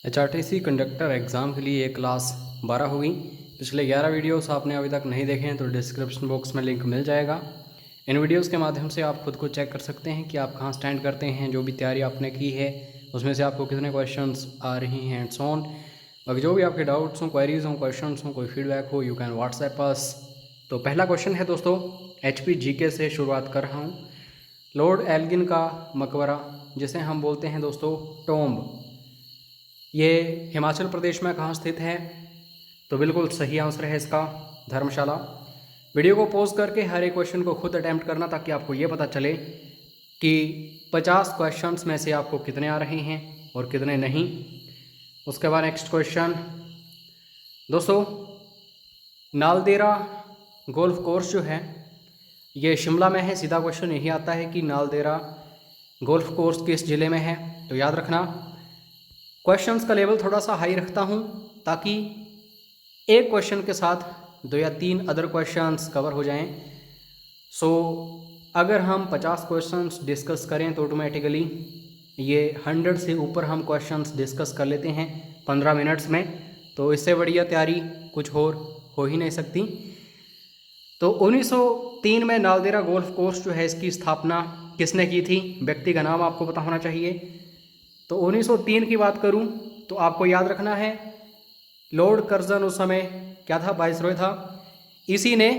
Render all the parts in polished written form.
HRTC conductor exam के लिए class 12 होगी। पिछले 11 वीडियोस आपने अभी तक नहीं देखे हैं तो डिस्क्रिप्शन बॉक्स में लिंक मिल जाएगा। इन वीडियोस के माध्यम से आप खुद को चेक कर सकते हैं कि आप कहां स्टैंड करते हैं, जो भी तैयारी आपने की है उसमें से आपको कितने क्वेश्चंस आ रही हैं एंड सो ऑन। बाकी जो भी आपके डाउट्स हों, क्वेरीज हों, क्वेश्चंस हों, कोई फीडबैक हो, यू कैन व्हाट्सएप अस। तो पहला क्वेश्चन है दोस्तों, HP GK से शुरुआत कर रहा हूँ। लॉर्ड एल्गिन का मकबरा, जिसे हम बोलते हैं दोस्तों टॉम्ब, ये हिमाचल प्रदेश में कहाँ स्थित है? तो बिल्कुल सही आंसर है इसका धर्मशाला। वीडियो को पॉज करके हर एक क्वेश्चन को खुद अटैम्प्ट करना, ताकि आपको ये पता चले कि 50 क्वेश्चंस में से आपको कितने आ रहे हैं और कितने नहीं। उसके बाद नेक्स्ट क्वेश्चन दोस्तों, नालदेहरा गोल्फ कोर्स जो है ये शिमला में है। सीधा क्वेश्चन यही आता है कि नालदेहरा गोल्फ कोर्स किस ज़िले में है। तो याद रखना, क्वेश्चंस का लेवल थोड़ा सा हाई रखता हूँ ताकि एक क्वेश्चन के साथ 2 या 3 अदर क्वेश्चंस कवर हो जाएं। सो अगर हम 50 क्वेश्चंस डिस्कस करें तो ऑटोमेटिकली ये 100 से ऊपर हम क्वेश्चंस डिस्कस कर लेते हैं 15 मिनट्स में। तो इससे बढ़िया तैयारी कुछ और हो ही नहीं सकती। तो 1903 में नालदेहरा गोल्फ कोर्स जो है इसकी स्थापना किसने की थी? व्यक्ति का नाम आपको पता होना चाहिए। तो 1903 की बात करूं तो आपको याद रखना है लॉर्ड कर्जन उस समय क्या था? वाइसरॉय था। इसी ने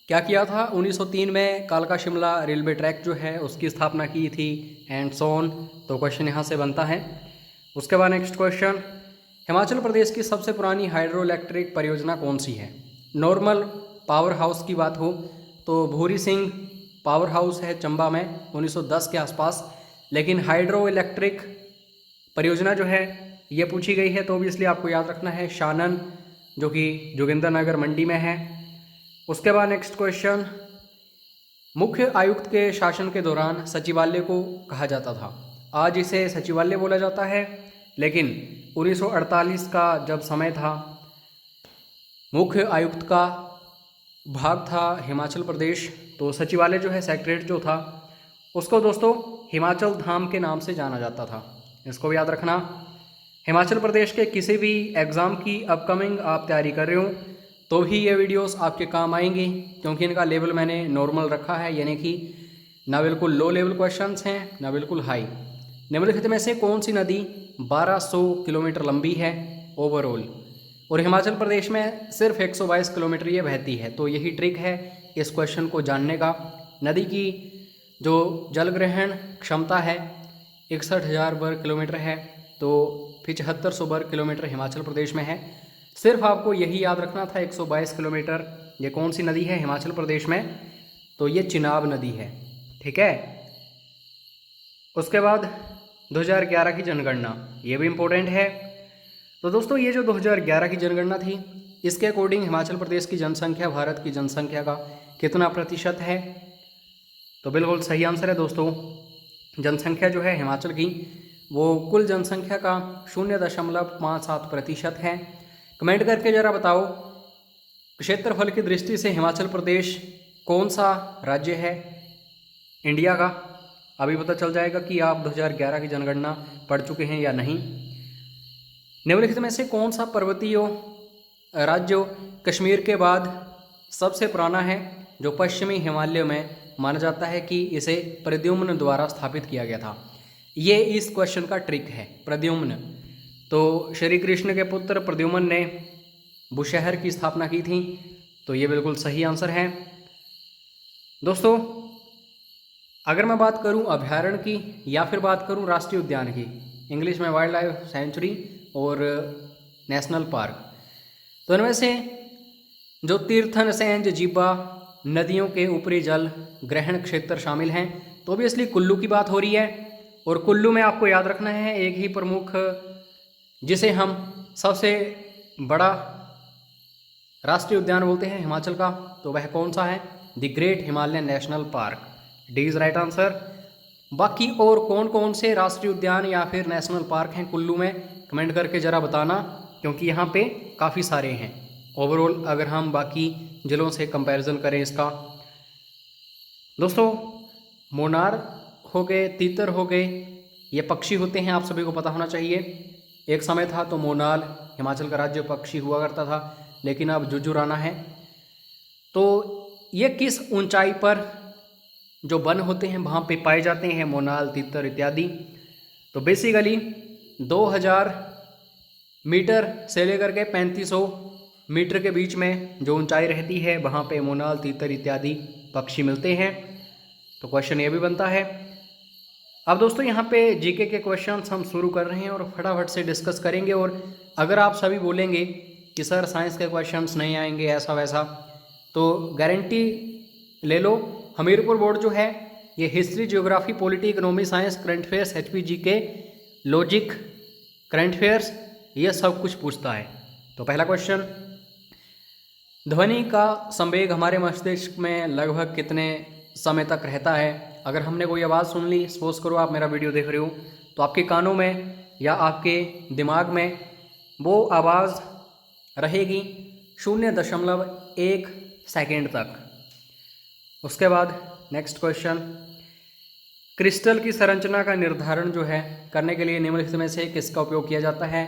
क्या किया था? 1903 में कालका शिमला रेलवे ट्रैक जो है उसकी स्थापना की थी एंड सो ऑन। तो क्वेश्चन यहाँ से बनता है। उसके बाद नेक्स्ट क्वेश्चन, हिमाचल प्रदेश की सबसे पुरानी हाइड्रो इलेक्ट्रिक परियोजना कौन सी है? नॉर्मल पावर हाउस की बात हो तो भूरी सिंह पावर हाउस है चंबा में 1910 के आसपास। लेकिन हाइड्रो इलेक्ट्रिक परियोजना जो है ये पूछी गई है तो ऑब्वियसली आपको याद रखना है शानन, जो कि जोगिंद्रनगर मंडी में है। उसके बाद नेक्स्ट क्वेश्चन, मुख्य आयुक्त के शासन के दौरान सचिवालय को कहा जाता था। आज इसे सचिवालय बोला जाता है, लेकिन 1948 का जब समय था, मुख्य आयुक्त का भाग था हिमाचल प्रदेश, तो सचिवालय जो है सेक्रेटरीट जो था उसको दोस्तों हिमाचल धाम के नाम से जाना जाता था। इसको भी याद रखना। हिमाचल प्रदेश के किसी भी एग्ज़ाम की अपकमिंग आप तैयारी कर रहे हो तो भी ये वीडियोस आपके काम आएंगी, क्योंकि इनका लेवल मैंने नॉर्मल रखा है, यानी कि ना बिल्कुल लो लेवल क्वेश्चंस हैं ना बिल्कुल हाई। निम्नलिखित में से कौन सी नदी 1200 किलोमीटर लंबी है ओवरऑल, और हिमाचल प्रदेश में सिर्फ 122 किलोमीटर ये बहती है? तो यही ट्रिक है इस क्वेश्चन को जानने का। नदी की जो जल ग्रहण क्षमता है 61,000 वर्ग किलोमीटर है, तो 7500 वर्ग किलोमीटर हिमाचल प्रदेश में है। सिर्फ आपको यही याद रखना था 122 किलोमीटर। ये कौन सी नदी है हिमाचल प्रदेश में? तो ये चिनाब नदी है, ठीक है। उसके बाद 2011 की जनगणना, ये भी इम्पोर्टेंट है। तो दोस्तों ये जो 2011 की जनगणना थी, इसके अकॉर्डिंग हिमाचल प्रदेश की जनसंख्या भारत की जनसंख्या का कितना प्रतिशत है? तो बिल्कुल सही आंसर है दोस्तों। जनसंख्या जो है हिमाचल की वो कुल जनसंख्या का 0.57% है। कमेंट करके ज़रा बताओ, क्षेत्रफल की दृष्टि से हिमाचल प्रदेश कौन सा राज्य है इंडिया का? अभी पता चल जाएगा कि आप 2011 की जनगणना पढ़ चुके हैं या नहीं। निम्नलिखित में से कौन सा पर्वतीय राज्य कश्मीर के बाद सबसे पुराना है, जो पश्चिमी हिमालय में माना जाता है कि इसे प्रद्युम्न द्वारा स्थापित किया गया था? ये इस क्वेश्चन का ट्रिक है, प्रद्युम्न। तो श्री कृष्ण के पुत्र प्रद्युम्न ने बुशहर की स्थापना की थी, तो ये बिल्कुल सही आंसर है। दोस्तों अगर मैं बात करूं अभयारण्य की या फिर बात करूं राष्ट्रीय उद्यान की, इंग्लिश में वाइल्ड लाइफ सेंचुरी और नेशनल पार्क, तो इनमें से जो तीर्थन सेंज जीबा नदियों के ऊपरी जल ग्रहण क्षेत्र शामिल हैं, तो ऑब्वियसली कुल्लू की बात हो रही है। और कुल्लू में आपको याद रखना है एक ही प्रमुख, जिसे हम सबसे बड़ा राष्ट्रीय उद्यान बोलते हैं हिमाचल का, तो वह कौन सा है? The great Himalayan national park. D is right answer. बाकी और कौन कौन से राष्ट्रीय उद्यान या फिर नेशनल पार्क हैं कुल्लू में, कमेंट करके ज़रा बताना, क्योंकि यहाँ पे काफ़ी सारे हैं ओवरऑल अगर हम बाकी ज़िलों से कंपैरिजन करें इसका। दोस्तों मोनार हो गए, तीतर हो गए, ये पक्षी होते हैं, आप सभी को पता होना चाहिए। एक समय था तो मोनाल हिमाचल का राज्य पक्षी हुआ करता था, लेकिन अब जुजुराना है। तो ये किस ऊंचाई पर जो वन होते हैं वहाँ पे पाए जाते हैं, मोनाल, तीतर इत्यादि। तो बेसिकली 2000 मीटर से लेकर के 3500 मीटर के बीच में जो ऊंचाई रहती है वहाँ पे मोनाल, तीतर इत्यादि पक्षी मिलते हैं। तो क्वेश्चन ये भी बनता है। अब दोस्तों यहाँ पे जीके के क्वेश्चंस हम शुरू कर रहे हैं और फटाफट से डिस्कस करेंगे। और अगर आप सभी बोलेंगे कि सर साइंस के क्वेश्चंस नहीं आएंगे ऐसा वैसा, तो गारंटी ले लो, हमीरपुर बोर्ड जो है ये history, geography, polity, economy, science, current affairs, HP के, लॉजिक, करंट अफेयर्स, ये सब कुछ पूछता है। तो पहला क्वेश्चन, ध्वनि का संवेग हमारे मस्तिष्क में लगभग कितने समय तक रहता है? अगर हमने कोई आवाज़ सुन ली, सपोज करो आप मेरा वीडियो देख रहे हो, तो आपके कानों में या आपके दिमाग में वो आवाज़ रहेगी 0.1 सेकेंड तक। उसके बाद नेक्स्ट क्वेश्चन, क्रिस्टल की संरचना का निर्धारण जो है करने के लिए निम्नलिखित में से किसका उपयोग किया जाता है?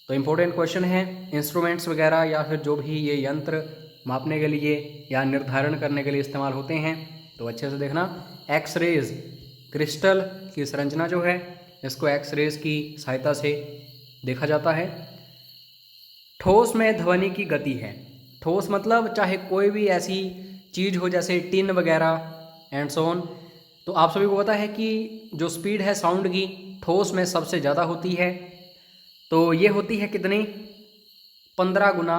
तो इम्पोर्टेंट क्वेश्चन है। इंस्ट्रूमेंट्स वगैरह या फिर जो भी ये यंत्र मापने के लिए या निर्धारण करने के लिए इस्तेमाल होते हैं, तो अच्छे से देखना। एक्सरेज, क्रिस्टल की संरचना जो है इसको एक्सरेज की सहायता से देखा जाता है। ठोस में ध्वनि की गति है। ठोस मतलब चाहे कोई भी ऐसी चीज़ हो जैसे टिन वगैरह एंड सो ऑन। तो आप सभी को पता है कि जो स्पीड है साउंड की ठोस में सबसे ज़्यादा होती है। तो ये होती है कितनी? 15 गुना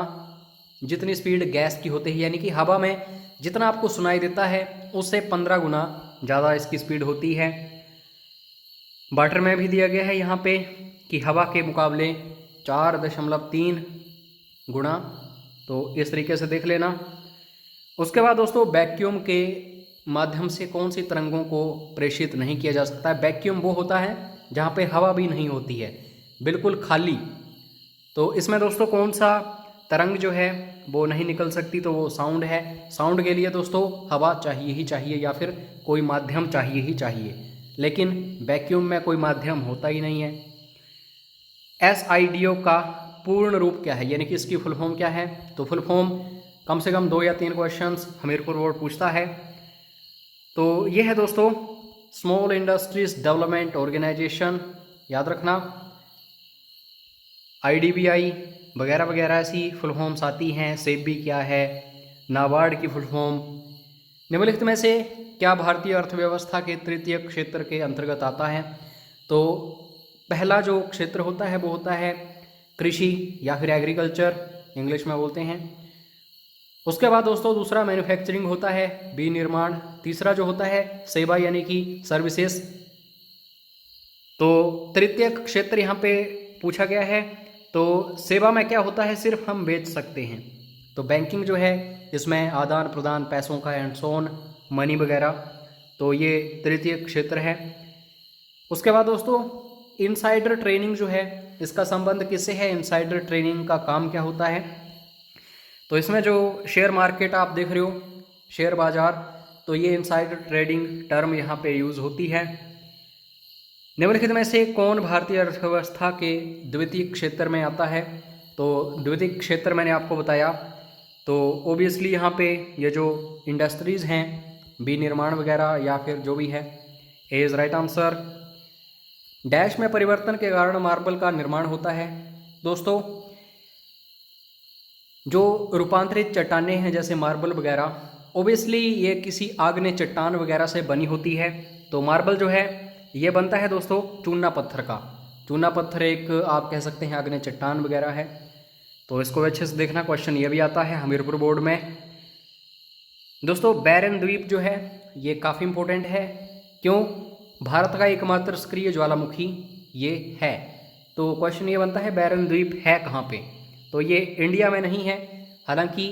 जितनी स्पीड गैस की होती है, यानी कि हवा में जितना आपको सुनाई देता है उससे 15 गुना ज़्यादा इसकी स्पीड होती है। वाटर में भी दिया गया है यहाँ पे कि हवा के मुकाबले 4.3 गुना। तो इस तरीके से देख लेना। उसके बाद दोस्तों, वैक्यूम के माध्यम से कौन सी तरंगों को प्रेषित नहीं किया जा सकता है? वैक्यूम वो होता है जहाँ पे हवा भी नहीं होती है, बिल्कुल खाली। तो इसमें दोस्तों कौन सा तरंग जो है वो नहीं निकल सकती? तो वो साउंड है। साउंड के लिए दोस्तों हवा चाहिए ही चाहिए या फिर कोई माध्यम चाहिए ही चाहिए, लेकिन वैक्यूम में कोई माध्यम होता ही नहीं है। SIDO का पूर्ण रूप क्या है, यानी कि इसकी फुल फॉर्म क्या है? तो फुल फॉर्म कम से कम 2 या 3 क्वेश्चंस हमीरपुर बोर्ड पूछता है। तो ये है दोस्तों स्मॉल इंडस्ट्रीज डेवलपमेंट ऑर्गेनाइजेशन, याद रखना। IDBI वगैरह वगैरह ऐसी फुल फॉर्म्स आती हैं। सेबी क्या है? नाबार्ड की फुल फॉर्म। निम्नलिखित में से क्या भारतीय अर्थव्यवस्था के तृतीय क्षेत्र के अंतर्गत आता है? तो पहला जो क्षेत्र होता है वो होता है कृषि या फिर एग्रीकल्चर, इंग्लिश में बोलते हैं। उसके बाद दोस्तों दूसरा मैन्युफैक्चरिंग होता है, विनिर्माण। तीसरा जो होता है सेवा यानी कि सर्विसेज। तो तृतीय क्षेत्र यहाँ पे पूछा गया है। तो सेवा में क्या होता है? सिर्फ हम बेच सकते हैं। तो बैंकिंग जो है इसमें आदान प्रदान पैसों का एंड सो ऑन, मनी वगैरह। तो ये तृतीय क्षेत्र है। उसके बाद दोस्तों इनसाइडर ट्रेनिंग जो है इसका संबंध किससे है? इनसाइडर ट्रेनिंग का काम क्या होता है? तो इसमें जो शेयर मार्केट आप देख रहे हो, शेयर बाजार, तो ये इनसाइडर ट्रेडिंग टर्म यहाँ पे यूज़ होती है। निम्नलिखित में से कौन भारतीय अर्थव्यवस्था के द्वितीय क्षेत्र में आता है? तो द्वितीय क्षेत्र मैंने आपको बताया। तो ओबियसली यहाँ पे ये जो इंडस्ट्रीज़ हैं, विनिर्माण वगैरह या फिर जो भी है, A is right answer. Dash में परिवर्तन के कारण मार्बल का निर्माण होता है। दोस्तों जो रूपांतरित चट्टानें हैं जैसे मार्बल वगैरह, ओबियसली ये किसी आग्नेय चट्टान वगैरह से बनी होती है। तो मार्बल जो है ये बनता है दोस्तों चूना पत्थर का। चूना पत्थर एक आप कह सकते हैं आग्नेय चट्टान वगैरह है। तो इसको अच्छे से देखना, क्वेश्चन ये भी आता है हमीरपुर बोर्ड में। दोस्तों बैरन द्वीप जो है ये काफ़ी इंपॉर्टेंट है। क्यों? भारत का एकमात्र सक्रिय ज्वालामुखी ये है। तो क्वेश्चन ये बनता है बैरन द्वीप है कहाँ पे? तो ये इंडिया में नहीं है, हालांकि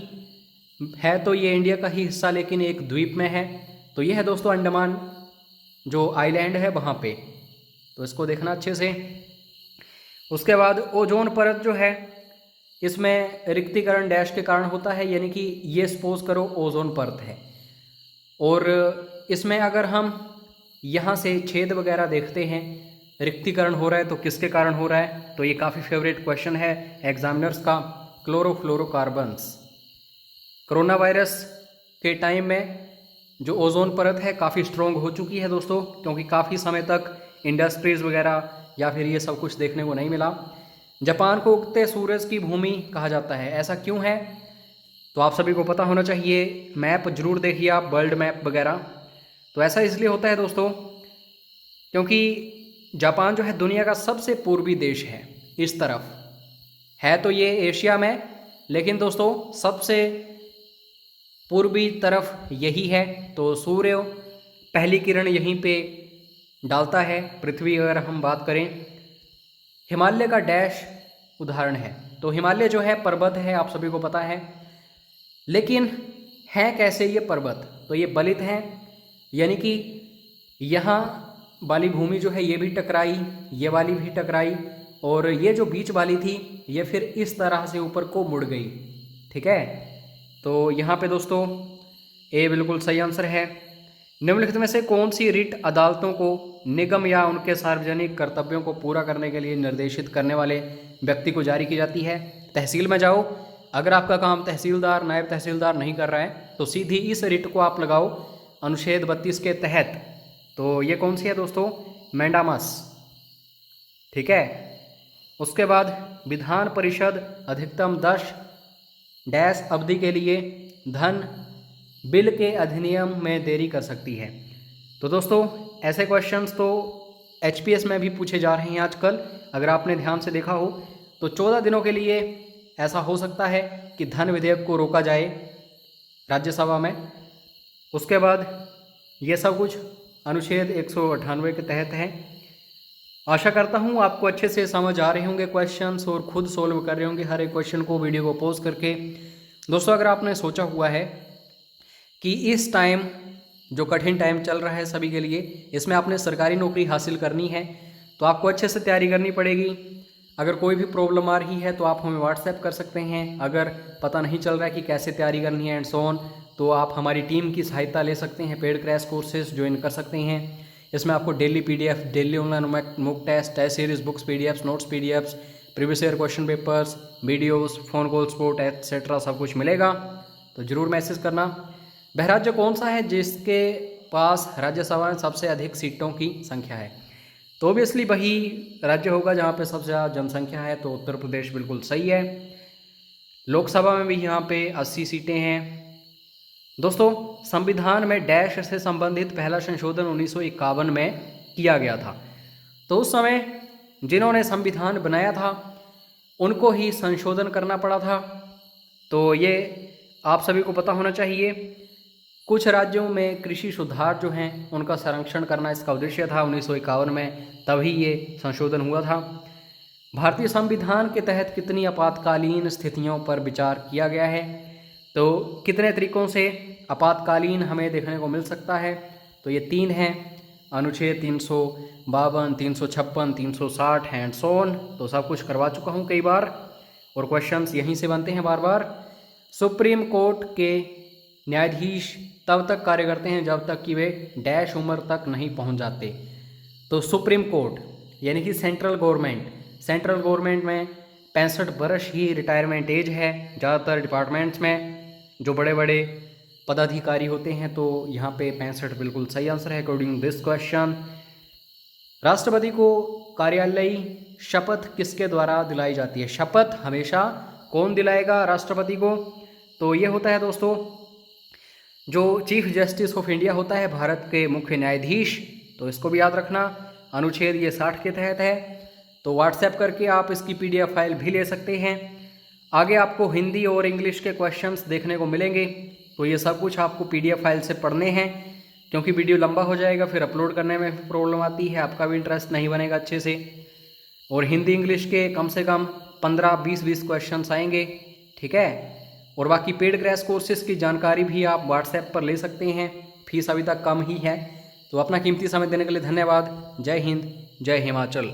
है तो ये इंडिया का ही हिस्सा, लेकिन एक द्वीप में है। तो ये है दोस्तों अंडमान जो आइलैंड है वहाँ पे। तो इसको देखना अच्छे से। उसके बाद ओजोन परत जो है इसमें रिक्तीकरण डैश के कारण होता है, यानी कि ये सपोज करो ओजोन परत है और इसमें अगर हम यहाँ से छेद वगैरह देखते हैं रिक्तीकरण हो रहा है तो किसके कारण हो रहा है? तो ये काफ़ी फेवरेट क्वेश्चन है एग्जामिनर्स का, क्लोरोफ्लोरोकार्बन्स। कोरोना वायरस के टाइम में जो ओजोन परत है काफ़ी स्ट्रॉन्ग हो चुकी है दोस्तों, क्योंकि काफ़ी समय तक इंडस्ट्रीज़ वगैरह या फिर ये सब कुछ देखने को नहीं मिला। जापान को उगते सूरज की भूमि कहा जाता है, ऐसा क्यों है? तो आप सभी को पता होना चाहिए, मैप जरूर देखिए आप, वर्ल्ड मैप वगैरह। तो ऐसा इसलिए होता है दोस्तों क्योंकि जापान जो है दुनिया का सबसे पूर्वी देश है। इस तरफ है तो ये एशिया में, लेकिन दोस्तों सबसे पूर्वी तरफ यही है। तो सूर्य पहली किरण यहीं पे डालता है। पृथ्वी अगर हम बात करें, हिमालय का डैश उदाहरण है। तो हिमालय जो है पर्वत है, आप सभी को पता है, लेकिन हैं कैसे ये पर्वत? तो ये बलित हैं, यानी कि यहाँ वाली भूमि जो है ये भी टकराई, ये वाली भी टकराई, और ये जो बीच वाली थी ये फिर इस तरह से ऊपर को मुड़ गई। ठीक है, तो यहाँ पे दोस्तों ए बिल्कुल सही आंसर है। निम्नलिखित में से कौन सी रिट अदालतों को निगम या उनके सार्वजनिक कर्तव्यों को पूरा करने के लिए निर्देशित करने वाले व्यक्ति को जारी की जाती है? तहसील में जाओ, अगर आपका काम तहसीलदार नायब तहसीलदार नहीं कर रहा है तो सीधी इस रिट को आप लगाओ अनुच्छेद 32 के तहत। तो ये कौन सी है दोस्तों? मैंडामस। ठीक है, उसके बाद विधान परिषद अधिकतम 10 डैश अवधि के लिए धन बिल के अधिनियम में देरी कर सकती है। तो दोस्तों ऐसे क्वेश्चंस तो एचपीएस में भी पूछे जा रहे हैं आजकल। अगर आपने ध्यान से देखा हो तो 14 दिनों के लिए ऐसा हो सकता है कि धन विधेयक को रोका जाए राज्यसभा में। उसके बाद ये सब कुछ अनुच्छेद 198 के तहत है। आशा करता हूँ आपको अच्छे से समझ आ रहे होंगे क्वेश्चंस और खुद सोल्व कर रहे होंगे हर एक क्वेश्चन को वीडियो को पॉज करके। दोस्तों अगर आपने सोचा हुआ है कि इस टाइम जो कठिन टाइम चल रहा है सभी के लिए, इसमें आपने सरकारी नौकरी हासिल करनी है, तो आपको अच्छे से तैयारी करनी पड़ेगी। अगर कोई भी प्रॉब्लम आ रही है तो आप हमें व्हाट्सएप कर सकते हैं। अगर पता नहीं चल रहा है कि कैसे तैयारी करनी है एंड सो ऑन, तो आप हमारी टीम की सहायता ले सकते हैं। पेड क्रैश कोर्सेज ज्वाइन कर सकते हैं। इसमें आपको daily PDF, daily online mock test series, books PDFs, notes PDFs, previous year question papers, videos, phone call support etcetera सब कुछ मिलेगा। तो ज़रूर मैसेज करना। वह राज्य कौन सा है जिसके पास राज्यसभा में सबसे अधिक सीटों की संख्या है? तो ऑब्वियसली वही राज्य होगा जहाँ पे सबसे ज़्यादा जनसंख्या है। तो उत्तर प्रदेश बिल्कुल सही है। लोकसभा में भी यहाँ पे 80 सीटें हैं। दोस्तों संविधान में डैश से संबंधित पहला संशोधन 1951 में किया गया था। तो उस समय जिन्होंने संविधान बनाया था उनको ही संशोधन करना पड़ा था। तो ये आप सभी को पता होना चाहिए। कुछ राज्यों में कृषि सुधार जो हैं उनका संरक्षण करना इसका उद्देश्य था। 1951 में तभी ये संशोधन हुआ था। भारतीय संविधान के तहत कितनी आपातकालीन स्थितियों पर विचार किया गया है? तो कितने तरीक़ों से आपातकालीन हमें देखने को मिल सकता है? तो ये 3 हैं, अनुच्छेद 352, 356, 360 एंड सो ऑन। तो सब कुछ करवा चुका हूँ कई बार, और क्वेश्चंस यहीं से बनते हैं बार बार। सुप्रीम कोर्ट के न्यायाधीश तब तक कार्य करते हैं जब तक कि वे डैश उम्र तक नहीं पहुंच जाते। तो सुप्रीम कोर्ट यानी कि सेंट्रल गवर्नमेंट में 65 वर्ष ही रिटायरमेंट एज है ज़्यादातर डिपार्टमेंट्स में। जो बड़े बड़े पदाधिकारी होते हैं तो यहाँ पे 65 बिल्कुल सही आंसर है अकॉर्डिंग दिस क्वेश्चन। राष्ट्रपति को कार्यालयी शपथ किसके द्वारा दिलाई जाती है? शपथ हमेशा कौन दिलाएगा राष्ट्रपति को? तो ये होता है दोस्तों जो चीफ जस्टिस ऑफ इंडिया होता है, भारत के मुख्य न्यायाधीश। तो इसको भी याद रखना, अनुच्छेद ये 60 के तहत है। तो व्हाट्सएप करके आप इसकी पीडीएफ फाइल भी ले सकते हैं। आगे आपको हिंदी और इंग्लिश के क्वेश्चंस देखने को मिलेंगे। तो ये सब कुछ आपको पीडीएफ फाइल से पढ़ने हैं, क्योंकि वीडियो लंबा हो जाएगा, फिर अपलोड करने में प्रॉब्लम आती है, आपका भी इंटरेस्ट नहीं बनेगा अच्छे से। और हिंदी इंग्लिश के कम से कम 15-20 क्वेश्चंस आएंगे। ठीक है, और बाकी पेड क्रैश कोर्सेज की जानकारी भी आप व्हाट्सएप पर ले सकते हैं। फीस अभी तक कम ही है। तो अपना कीमती समय देने के लिए धन्यवाद। जय हिंद, जय हिमाचल।